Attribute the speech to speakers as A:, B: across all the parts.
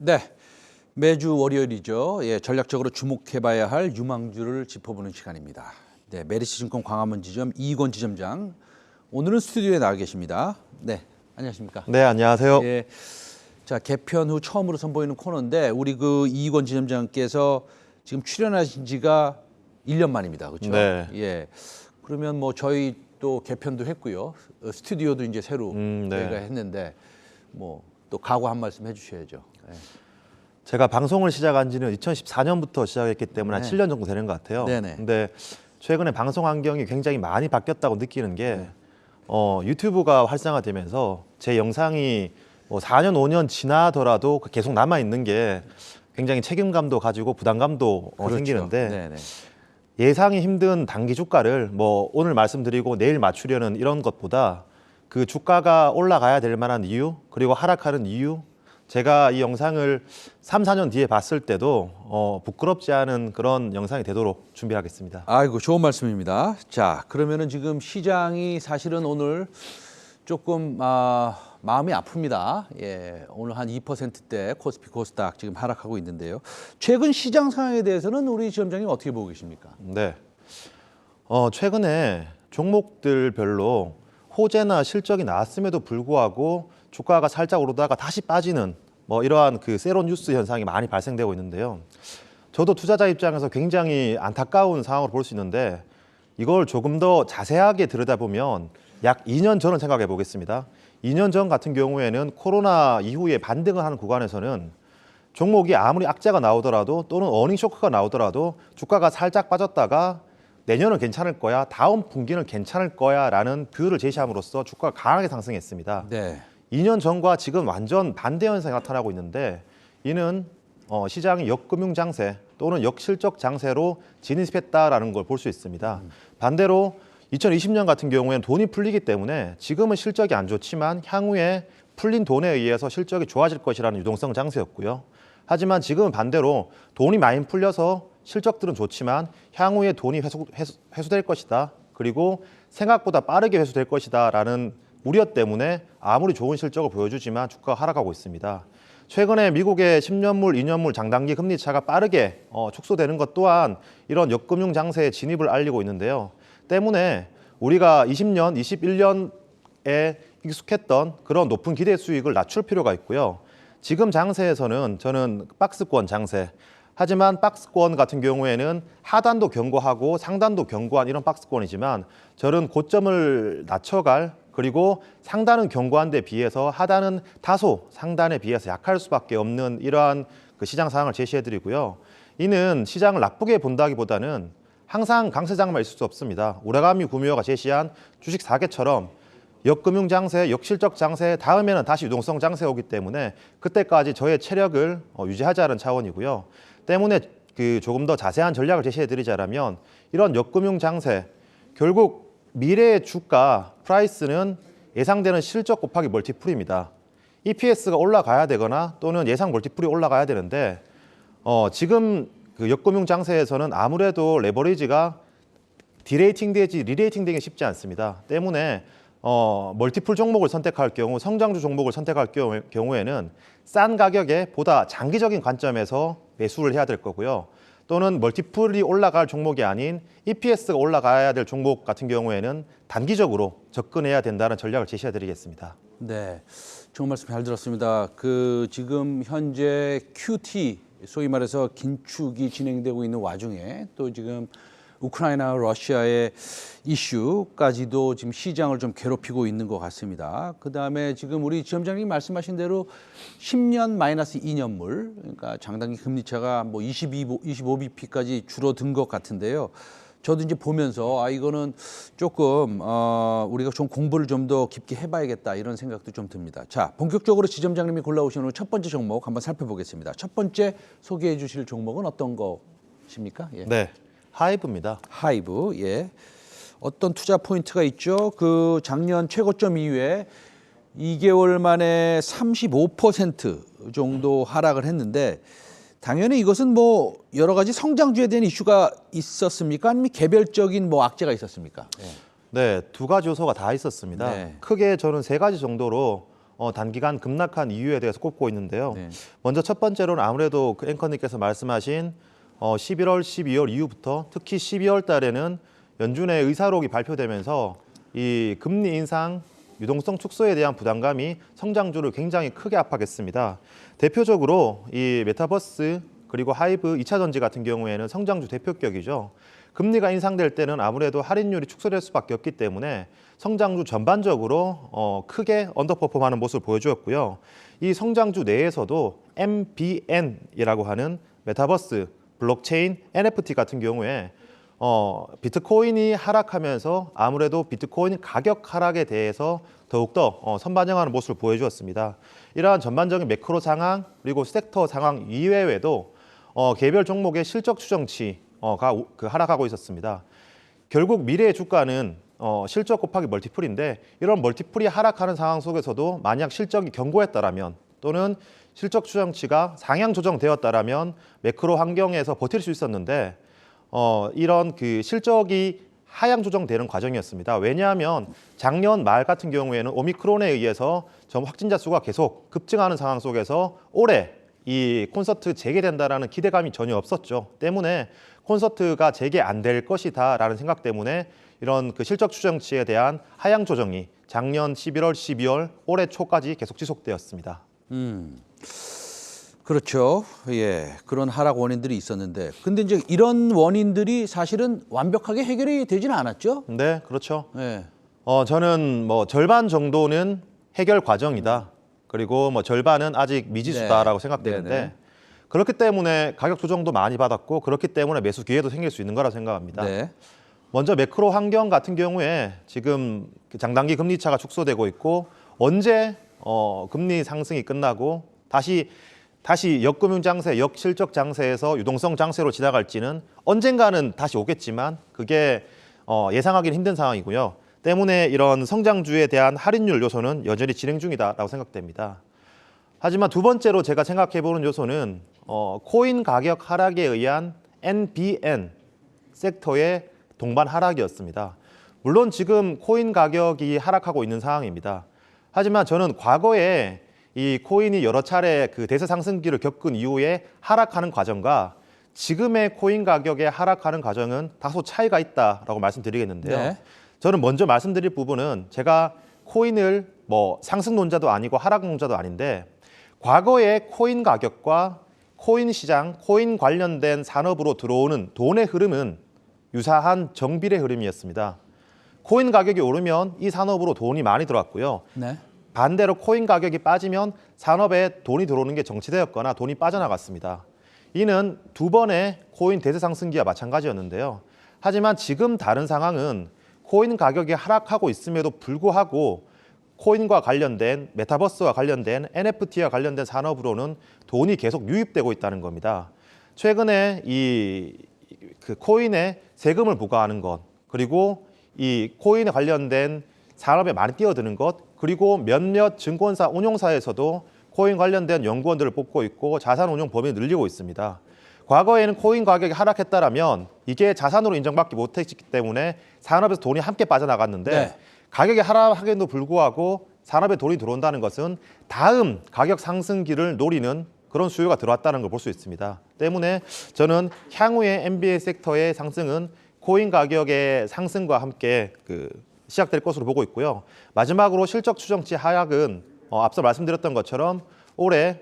A: 네, 매주 월요일이죠. 예, 전략적으로 주목해봐야 할 유망주를 짚어보는 시간입니다. 네, 메리츠증권 광화문 지점 이익원 지점장, 오늘은 스튜디오에 나와 계십니다. 네, 안녕하십니까?
B: 네, 안녕하세요.
A: 예, 자, 개편 후 처음으로 선보이는 코너인데 우리 그 이익원 지점장께서 지금 출연하신 지가 1년 만입니다, 그렇죠?
B: 네.
A: 예, 그러면 뭐 저희 또 개편도 했고요, 스튜디오도 이제 새로
B: 네.
A: 저희가 했는데 뭐 또 각오 한 말씀 해주셔야죠. 예.
B: 제가 방송을 시작한 지는 2014년부터 시작했기 때문에
A: 네.
B: 한 7년 정도 되는 것 같아요.
A: 네네.
B: 근데 최근에 방송 환경이 굉장히 많이 바뀌었다고 느끼는 게 유튜브가 활성화되면서 제 영상이 뭐 4년, 5년 지나더라도 계속 남아 있는 게 굉장히 책임감도 가지고 부담감도
A: 그렇죠.
B: 생기는데
A: 네네.
B: 예상이 힘든 단기 주가를 뭐 오늘 말씀드리고 내일 맞추려는 이런 것보다 그 주가가 올라가야 될 만한 이유, 그리고 하락하는 이유, 제가 이 영상을 3, 4년 뒤에 봤을 때도 부끄럽지 않은 그런 영상이 되도록 준비하겠습니다.
A: 아이고, 좋은 말씀입니다. 자, 그러면은 지금 시장이 사실은 오늘 조금 마음이 아픕니다. 예, 오늘 한 2%대 코스피 코스닥 지금 하락하고 있는데요. 최근 시장 상황에 대해서는 우리 지점장님 어떻게 보고 계십니까?
B: 네, 최근에 종목들별로 호재나 실적이 나왔음에도 불구하고 주가가 살짝 오르다가 다시 빠지는 뭐 이러한 그 세로 뉴스 현상이 많이 발생되고 있는데요. 저도 투자자 입장에서 굉장히 안타까운 상황으로 볼 수 있는데 이걸 조금 더 자세하게 들여다보면 약 2년 전을 생각해 보겠습니다. 2년 전 같은 경우에는 코로나 이후에 반등을 하는 구간에서는 종목이 아무리 악재가 나오더라도 또는 어닝 쇼크가 나오더라도 주가가 살짝 빠졌다가 내년은 괜찮을 거야, 다음 분기는 괜찮을 거야 라는 뷰를 제시함으로써 주가가 강하게 상승했습니다.
A: 네.
B: 2년 전과 지금 완전 반대 현상이 나타나고 있는데 이는 시장이 역금융 장세 또는 역실적 장세로 진입했다라는 걸 볼 수 있습니다. 반대로 2020년 같은 경우에는 돈이 풀리기 때문에 지금은 실적이 안 좋지만 향후에 풀린 돈에 의해서 실적이 좋아질 것이라는 유동성 장세였고요. 하지만 지금은 반대로 돈이 많이 풀려서 실적들은 좋지만 향후에 돈이 회수될 것이다. 그리고 생각보다 빠르게 회수될 것이다 라는 우려 때문에 아무리 좋은 실적을 보여주지만 주가가 하락하고 있습니다. 최근에 미국의 10년물, 2년물 장단기 금리 차가 빠르게 축소되는 것 또한 이런 역금융 장세의 진입을 알리고 있는데요. 때문에 우리가 20년, 21년에 익숙했던 그런 높은 기대 수익을 낮출 필요가 있고요. 지금 장세에서는 저는 박스권 장세, 하지만 박스권 같은 경우에는 하단도 견고하고 상단도 견고한 이런 박스권이지만 저는 고점을 낮춰갈, 그리고 상단은 견고한 데 비해서 하단은 다소 상단에 비해서 약할 수밖에 없는 이러한 그 시장 상황을 제시해드리고요. 이는 시장을 나쁘게 본다기보다는 항상 강세장만 있을 수 없습니다. 우라가미 구미호가 제시한 주식 4개처럼 역금융 장세, 역실적 장세, 다음에는 다시 유동성 장세 오기 때문에 그때까지 저의 체력을 유지하자는 차원이고요. 때문에 그 조금 더 자세한 전략을 제시해드리자면 이런 역금융 장세, 결국 미래의 주가 프라이스는 예상되는 실적 곱하기 멀티플입니다. EPS가 올라가야 되거나 또는 예상 멀티플이 올라가야 되는데 지금 그 역금융 장세에서는 아무래도 레버리지가 디레이팅 되지 리레이팅 되기 쉽지 않습니다. 때문에 멀티플 종목을 선택할 경우, 성장주 종목을 선택할 경우에는 싼 가격에 보다 장기적인 관점에서 매수를 해야 될 거고요. 또는 멀티플이 올라갈 종목이 아닌 EPS가 올라가야 될 종목 같은 경우에는 단기적으로 접근해야 된다는 전략을 제시해드리겠습니다.
A: 네, 좋은 말씀 잘 들었습니다. 그 지금 현재 QT, 소위 말해서 긴축이 진행되고 있는 와중에 또 지금 우크라이나 러시아의 이슈까지도 지금 시장을 좀 괴롭히고 있는 것 같습니다. 그다음에 지금 우리 지점장님 말씀하신 대로 10년 마이너스 2년물, 그러니까 장단기 금리차가 뭐 25bp까지 줄어든 것 같은데요. 저도 이제 보면서 이거는 조금 우리가 좀 공부를 좀 더 깊게 해봐야겠다 이런 생각도 좀 듭니다. 자, 본격적으로 지점장님이 골라오신 오늘 첫 번째 종목 한번 살펴보겠습니다. 첫 번째 소개해 주실 종목은 어떤 것입니까? 예.
B: 네, 하이브입니다.
A: 하이브, 예. 어떤 투자 포인트가 있죠? 그 작년 최고점 이후에 2개월 만에 35% 정도 하락을 했는데 당연히 이것은 뭐 여러 가지 성장주에 대한 이슈가 있었습니까? 아니면 개별적인 뭐 악재가 있었습니까? 예.
B: 네, 두 가지 요소가 다 있었습니다.
A: 네.
B: 크게 저는 세 가지 정도로 단기간 급락한 이유에 대해서 꼽고 있는데요.
A: 네.
B: 먼저 첫 번째로는 아무래도 그 앵커님께서 말씀하신 11월, 12월 이후부터 특히 12월 달에는 연준의 의사록이 발표되면서 이 금리 인상, 유동성 축소에 대한 부담감이 성장주를 굉장히 크게 압박했습니다. 대표적으로 이 메타버스 그리고 하이브 2차 전지 같은 경우에는 성장주 대표격이죠. 금리가 인상될 때는 아무래도 할인율이 축소될 수밖에 없기 때문에 성장주 전반적으로 크게 언더퍼폼하는 모습을 보여주었고요. 이 성장주 내에서도 MBN이라고 하는 메타버스, 블록체인, NFT 같은 경우에 비트코인이 하락하면서 아무래도 비트코인 가격 하락에 대해서 더욱더 선반영하는 모습을 보여주었습니다. 이러한 전반적인 매크로 상황 그리고 섹터 상황 이외에도 개별 종목의 실적 추정치가 하락하고 있었습니다. 결국 미래의 주가는 실적 곱하기 멀티플인데 이런 멀티플이 하락하는 상황 속에서도 만약 실적이 견고했다라면 또는 실적 추정치가 상향 조정되었다라면 매크로 환경에서 버틸 수 있었는데 이런 그 실적이 하향 조정되는 과정이었습니다. 왜냐하면 작년 말 같은 경우에는 오미크론에 의해서 확진자 수가 계속 급증하는 상황 속에서 올해 이 콘서트 재개된다라는 기대감이 전혀 없었죠. 때문에 콘서트가 재개 안 될 것이다라는 생각 때문에 이런 그 실적 추정치에 대한 하향 조정이 작년 11월, 12월, 올해 초까지 계속 지속되었습니다.
A: 그렇죠. 예, 그런 하락 원인들이 있었는데, 근데 이제 이런 원인들이 사실은 완벽하게 해결이 되지는 않았죠.
B: 네, 그렇죠.
A: 예.
B: 저는 뭐 절반 정도는 해결 과정이다. 그리고 뭐 절반은 아직 미지수다라고
A: 네.
B: 생각되는데
A: 네네.
B: 그렇기 때문에 가격 조정도 많이 받았고 그렇기 때문에 매수 기회도 생길 수 있는 거라 생각합니다.
A: 네.
B: 먼저 매크로 환경 같은 경우에 지금 장단기 금리 차가 축소되고 있고 언제 금리 상승이 끝나고 다시 역금융 장세, 역실적 장세에서 유동성 장세로 지나갈지는 언젠가는 다시 오겠지만 그게 예상하기는 힘든 상황이고요. 때문에 이런 성장주에 대한 할인율 요소는 여전히 진행 중이다라고 생각됩니다. 하지만 두 번째로 제가 생각해보는 요소는 코인 가격 하락에 의한 NBN 섹터의 동반 하락이었습니다. 물론 지금 코인 가격이 하락하고 있는 상황입니다. 하지만 저는 과거에 이 코인이 여러 차례 그 대세 상승기를 겪은 이후에 하락하는 과정과 지금의 코인 가격의 하락하는 과정은 다소 차이가 있다라고 말씀드리겠는데요.
A: 네.
B: 저는 먼저 말씀드릴 부분은 제가 코인을 뭐 상승론자도 아니고 하락론자도 아닌데 과거의 코인 가격과 코인 시장, 코인 관련된 산업으로 들어오는 돈의 흐름은 유사한 정비례 흐름이었습니다. 코인 가격이 오르면 이 산업으로 돈이 많이 들어왔고요.
A: 네.
B: 반대로 코인 가격이 빠지면 산업에 돈이 들어오는 게 정치되었거나 돈이 빠져나갔습니다. 이는 두 번의 코인 대세 상승기와 마찬가지였는데요. 하지만 지금 다른 상황은 코인 가격이 하락하고 있음에도 불구하고 코인과 관련된 메타버스와 관련된 NFT와 관련된 산업으로는 돈이 계속 유입되고 있다는 겁니다. 최근에 그 코인에 세금을 부과하는 것, 그리고 이 코인에 관련된 산업에 많이 뛰어드는 것, 그리고 몇몇 증권사 운용사에서도 코인 관련된 연구원들을 뽑고 있고 자산 운용 범위를 늘리고 있습니다. 과거에는 코인 가격이 하락했다라면 이게 자산으로 인정받기 못했기 때문에 산업에서 돈이 함께 빠져나갔는데
A: 네.
B: 가격이 하락하게도 불구하고 산업에 돈이 들어온다는 것은 다음 가격 상승기를 노리는 그런 수요가 들어왔다는 걸 볼 수 있습니다. 때문에 저는 향후의 MBA 섹터의 상승은 코인 가격의 상승과 함께 시작될 것으로 보고 있고요. 마지막으로 실적 추정치 하락은 앞서 말씀드렸던 것처럼 올해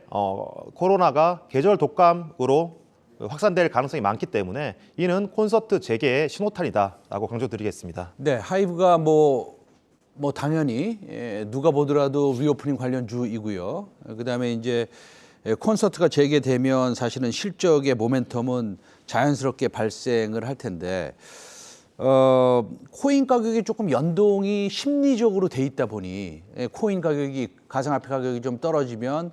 B: 코로나가 계절 독감으로 확산될 가능성이 많기 때문에 이는 콘서트 재개의 신호탄이다라고 강조드리겠습니다.
A: 네, 하이브가 뭐 당연히 누가 보더라도 리오프닝 관련주이고요. 그다음에 이제 콘서트가 재개되면 사실은 실적의 모멘텀은 자연스럽게 발생을 할 텐데 코인 가격이 조금 연동이 심리적으로 돼 있다 보니 코인 가격이 가상화폐 가격이 좀 떨어지면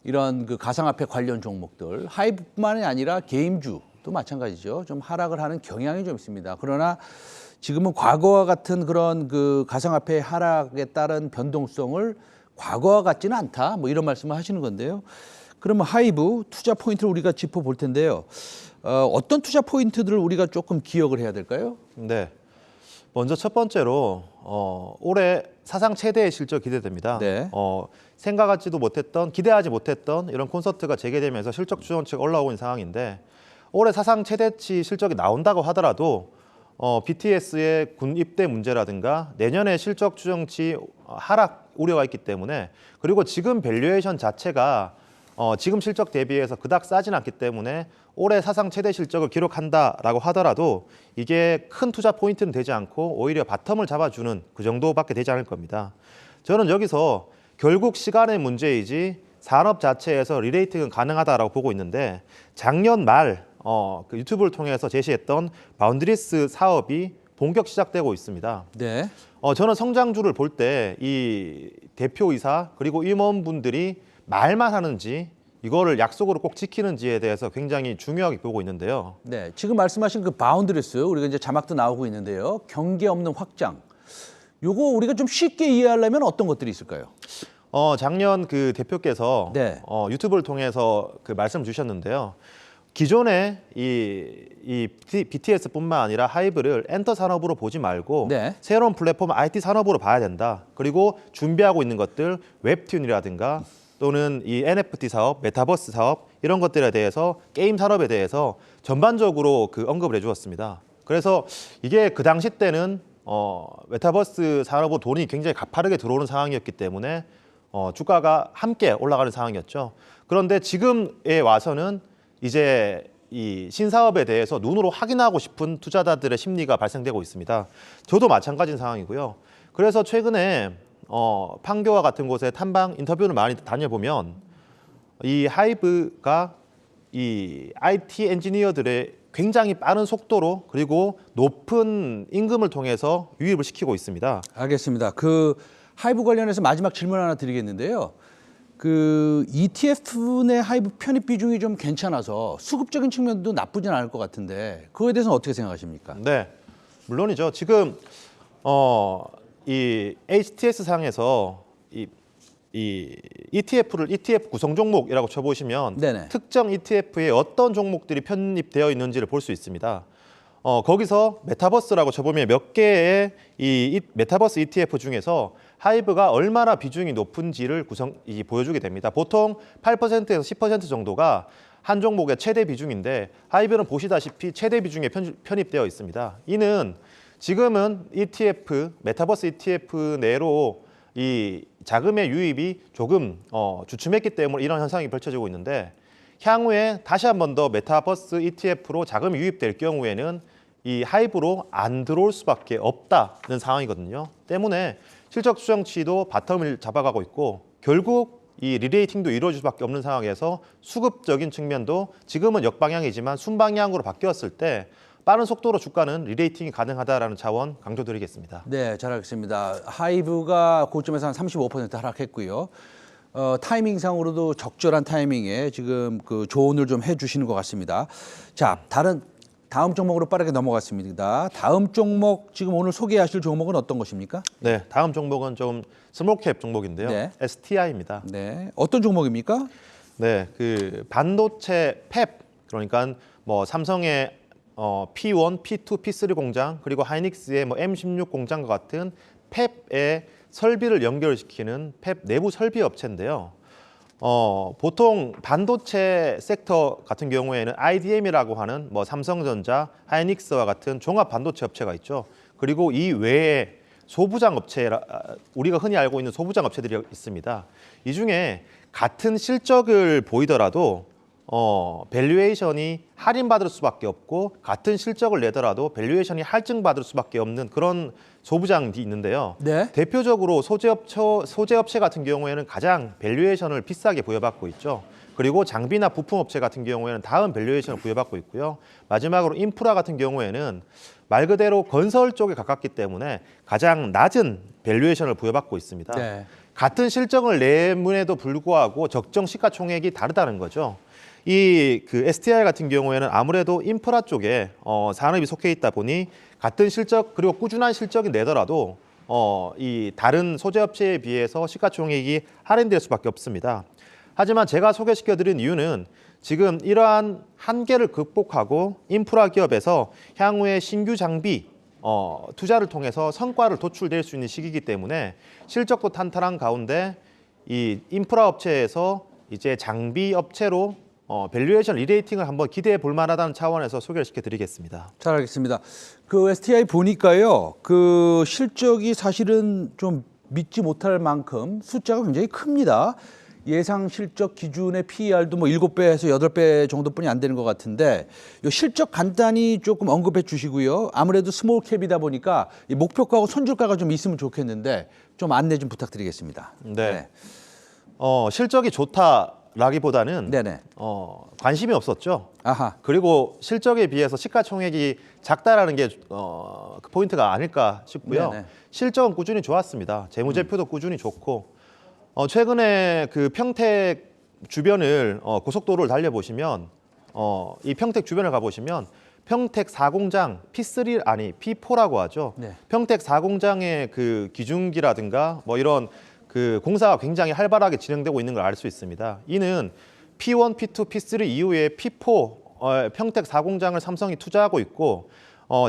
A: 이런 그 가상화폐 관련 종목들 하이브뿐만이 아니라 게임주도 마찬가지죠. 좀 하락을 하는 경향이 좀 있습니다. 그러나 지금은 과거와 같은 그런 그 가상화폐 하락에 따른 변동성을 과거와 같지는 않다. 뭐 이런 말씀을 하시는 건데요. 그러면 하이브 투자 포인트를 우리가 짚어볼 텐데요. 어떤 투자 포인트들을 우리가 조금 기억을 해야 될까요?
B: 네. 먼저 첫 번째로 올해 사상 최대의 실적 기대됩니다.
A: 네.
B: 생각하지도 못했던, 기대하지 못했던 이런 콘서트가 재개되면서 실적 추정치가 올라오고 있는 상황인데 올해 사상 최대치 실적이 나온다고 하더라도 BTS의 군 입대 문제라든가 내년에 실적 추정치 하락 우려가 있기 때문에, 그리고 지금 밸류에이션 자체가 지금 실적 대비해서 그닥 싸진 않기 때문에 올해 사상 최대 실적을 기록한다라고 하더라도 이게 큰 투자 포인트는 되지 않고 오히려 바텀을 잡아주는 그 정도밖에 되지 않을 겁니다. 저는 여기서 결국 시간의 문제이지 산업 자체에서 리레이팅은 가능하다라고 보고 있는데, 작년 말 그 유튜브를 통해서 제시했던 바운드리스 사업이 본격 시작되고 있습니다.
A: 네.
B: 저는 성장주를 볼 때 이 대표이사 그리고 임원분들이 말만 하는지 이거를 약속으로 꼭 지키는지에 대해서 굉장히 중요하게 보고 있는데요.
A: 네. 지금 말씀하신 그 바운드리스, 우리가 이제 자막도 나오고 있는데요. 경계 없는 확장. 요거 우리가 좀 쉽게 이해하려면 어떤 것들이 있을까요?
B: 작년 그 대표께서
A: 네.
B: 유튜브를 통해서 그 말씀 주셨는데요. 기존에 이 BTS뿐만 아니라 하이브를 엔터 산업으로 보지 말고
A: 네.
B: 새로운 플랫폼 IT 산업으로 봐야 된다. 그리고 준비하고 있는 것들 웹툰이라든가 또는 이 NFT 사업, 메타버스 사업 이런 것들에 대해서 게임 산업에 대해서 전반적으로 그 언급을 해주었습니다. 그래서 이게 그 당시 때는 메타버스 산업으로 돈이 굉장히 가파르게 들어오는 상황이었기 때문에 주가가 함께 올라가는 상황이었죠. 그런데 지금에 와서는 이제 이 신사업에 대해서 눈으로 확인하고 싶은 투자자들의 심리가 발생되고 있습니다. 저도 마찬가지인 상황이고요. 그래서 최근에 판교와 같은 곳에 탐방 인터뷰를 많이 다녀보면 이 하이브가 이 IT 엔지니어들의 굉장히 빠른 속도로 그리고 높은 임금을 통해서 유입을 시키고 있습니다.
A: 알겠습니다. 그 하이브 관련해서 마지막 질문 하나 드리겠는데요. 그 ETF 내 하이브 편입 비중이 좀 괜찮아서 수급적인 측면도 나쁘진 않을 것 같은데 그거에 대해서는 어떻게 생각하십니까?
B: 네, 물론이죠. 지금 이 HTS 상에서 이 ETF를 ETF 구성 종목이라고 쳐보시면
A: 네네.
B: 특정 ETF에 어떤 종목들이 편입되어 있는지를 볼 수 있습니다. 거기서 메타버스라고 쳐보면 몇 개의 이 메타버스 ETF 중에서 하이브가 얼마나 비중이 높은지를 보여주게 됩니다. 보통 8%에서 10% 정도가 한 종목의 최대 비중인데 하이브는 보시다시피 최대 비중에 편입되어 있습니다. 이는 지금은 ETF, 메타버스 ETF 내로 이 자금의 유입이 조금 주춤했기 때문에 이런 현상이 펼쳐지고 있는데, 향후에 다시 한 번 더 메타버스 ETF로 자금이 유입될 경우에는 이 하이브로 안 들어올 수밖에 없다는 상황이거든요. 때문에 실적 추정치도 바텀을 잡아가고 있고 결국 이 리레이팅도 이루어질 수밖에 없는 상황에서 수급적인 측면도 지금은 역방향이지만 순방향으로 바뀌었을 때 빠른 속도로 주가는 리레이팅이 가능하다라는 차원 강조드리겠습니다.
A: 네, 잘 알겠습니다. 하이브가 고점에서 한 35% 하락했고요. 타이밍상으로도 적절한 타이밍에 지금 그 조언을 좀 해주시는 것 같습니다. 자, 다음 종목으로 빠르게 넘어갔습니다. 다음 종목 지금 오늘 소개하실 종목은 어떤 것입니까?
B: 네, 다음 종목은 좀 스몰캡 종목인데요.
A: 네.
B: STI입니다.
A: 네, 어떤 종목입니까?
B: 네, 그 반도체 팹, 그러니까 뭐 삼성의 P1, P2, P3 공장 그리고 하이닉스의 뭐 M16 공장과 같은 팹의 설비를 연결시키는 팹 내부 설비 업체인데요. 보통 반도체 섹터 같은 경우에는 IDM이라고 하는 뭐 삼성전자, 하이닉스와 같은 종합 반도체 업체가 있죠. 그리고 이 외에 소부장 업체, 우리가 흔히 알고 있는 소부장 업체들이 있습니다. 이 중에 같은 실적을 보이더라도 밸류에이션이 할인받을 수밖에 없고 같은 실적을 내더라도 밸류에이션이 할증받을 수밖에 없는 그런 소부장이 있는데요.
A: 네.
B: 대표적으로 소재업체 같은 경우에는 가장 밸류에이션을 비싸게 부여받고 있죠. 그리고 장비나 부품업체 같은 경우에는 다음 밸류에이션을 부여받고 있고요. 마지막으로 인프라 같은 경우에는 말 그대로 건설 쪽에 가깝기 때문에 가장 낮은 밸류에이션을 부여받고 있습니다.
A: 네.
B: 같은 실적을 내문에도 불구하고 적정 시가총액이 다르다는 거죠. 이 그 STI 같은 경우에는 아무래도 인프라 쪽에 산업이 속해 있다 보니 같은 실적 그리고 꾸준한 실적이 내더라도 이 다른 소재업체에 비해서 시가총액이 할인될 수밖에 없습니다. 하지만 제가 소개시켜드린 이유는 지금 이러한 한계를 극복하고 인프라 기업에서 향후에 신규 장비 투자를 통해서 성과를 도출될 수 있는 시기이기 때문에 실적도 탄탄한 가운데 이 인프라 업체에서 이제 장비 업체로 밸류에이션 리레이팅을 한번 기대해 볼 만하다는 차원에서 소개를 시켜드리겠습니다.
A: 잘 알겠습니다. 그 STI 보니까요, 그 실적이 사실은 좀 믿지 못할 만큼 숫자가 굉장히 큽니다. 예상 실적 기준의 PER도 뭐 7배에서 8배 정도뿐이 안 되는 것 같은데 이 실적 간단히 조금 언급해 주시고요. 아무래도 스몰 캡이다 보니까 이 목표가하고 손절가가 좀 있으면 좋겠는데 좀 안내 좀 부탁드리겠습니다.
B: 네. 실적이 좋다라기보다는
A: 네네.
B: 관심이 없었죠.
A: 아하.
B: 그리고 실적에 비해서 시가총액이 작다라는 게 그 포인트가 아닐까 싶고요.
A: 네네.
B: 실적은 꾸준히 좋았습니다. 재무제표도 꾸준히 좋고 최근에 그 평택 주변을 고속도로를 달려보시면 이 평택 주변을 가보시면 평택 4공장 P3 아니 P4라고 하죠.
A: 네.
B: 평택 4공장의 그 기중기라든가 뭐 이런 그 공사가 굉장히 활발하게 진행되고 있는 걸 알 수 있습니다. 이는 P1, P2, P3 이후에 P4 평택 4공장을 삼성이 투자하고 있고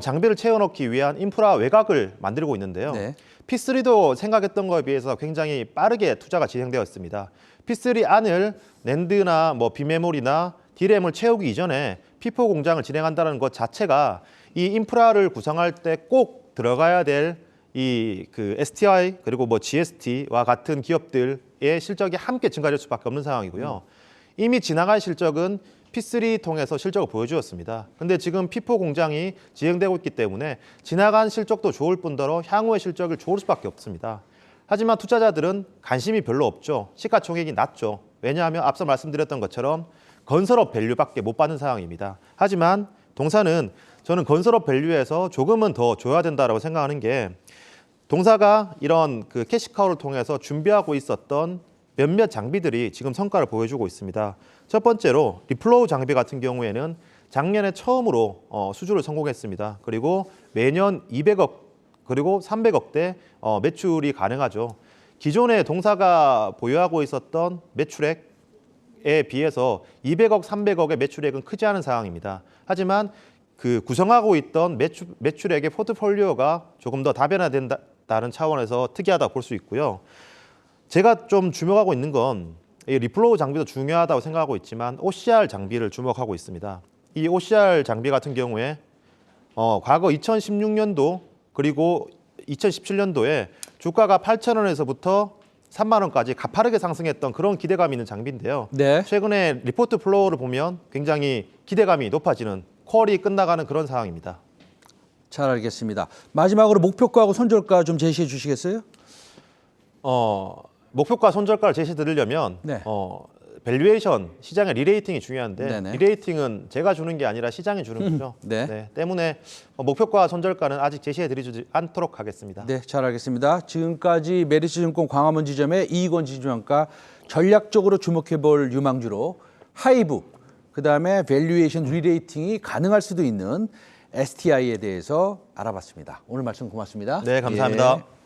B: 장비를 채워넣기 위한 인프라 외곽을 만들고 있는데요.
A: 네.
B: P3도 생각했던 것에 비해서 굉장히 빠르게 투자가 진행되어 있습니다. P3 안을 낸드나 뭐 비메모리나 D램을 채우기 이전에 P4 공장을 진행한다는 것 자체가 이 인프라를 구성할 때 꼭 들어가야 될 이 그 STI 그리고 뭐 GST와 같은 기업들의 실적이 함께 증가될 수밖에 없는 상황이고요. 이미 지나간 실적은 P3 통해서 실적을 보여주었습니다. 근데 지금 P4 공장이 진행되고 있기 때문에 지나간 실적도 좋을 뿐더러 향후의 실적을 좋을 수밖에 없습니다. 하지만 투자자들은 관심이 별로 없죠. 시가총액이 낮죠. 왜냐하면 앞서 말씀드렸던 것처럼 건설업 밸류밖에 못 받는 상황입니다. 하지만 동사는 저는 건설업 밸류에서 조금은 더 줘야 된다고 생각하는 게 동사가 이런 그 캐시카우를 통해서 준비하고 있었던 몇몇 장비들이 지금 성과를 보여주고 있습니다. 첫 번째로 리플로우 장비 같은 경우에는 작년에 처음으로 수주를 성공했습니다. 그리고 매년 200억 그리고 300억대 매출이 가능하죠. 기존에 동사가 보유하고 있었던 매출액에 비해서 200억, 300억의 매출액은 크지 않은 상황입니다. 하지만 그 구성하고 있던 매출액의 포트폴리오가 조금 더 다변화된다는 차원에서 특이하다 볼 수 있고요. 제가 좀 주목하고 있는 건 이 리플로우 장비도 중요하다고 생각하고 있지만 OCR 장비를 주목하고 있습니다. 이 OCR 장비 같은 경우에 과거 2016년도 그리고 2017년도에 주가가 8,000원에서부터 3만 원까지 가파르게 상승했던 그런 기대감이 있는 장비인데요.
A: 네.
B: 최근에 리포트 플로우를 보면 굉장히 기대감이 높아지는 퀄이 끝나가는 그런 상황입니다.
A: 잘 알겠습니다. 마지막으로 목표가하고 손절가 좀 제시해 주시겠어요?
B: 목표가 손절가를 제시해 드리려면
A: 네.
B: 밸류에이션 시장의 리레이팅이 중요한데
A: 네네.
B: 리레이팅은 제가 주는 게 아니라 시장이 주는 거죠.
A: 네.
B: 때문에 목표가 손절가는 아직 제시해 드리지 않도록 하겠습니다.
A: 네, 잘 알겠습니다. 지금까지 메리츠증권 광화문 지점의 이익원 지주장과 전략적으로 주목해 볼 유망주로 하이브, 그다음에 밸류에이션 리레이팅이 가능할 수도 있는 STI에 대해서 알아봤습니다. 오늘 말씀 고맙습니다.
B: 네, 감사합니다.
A: 예.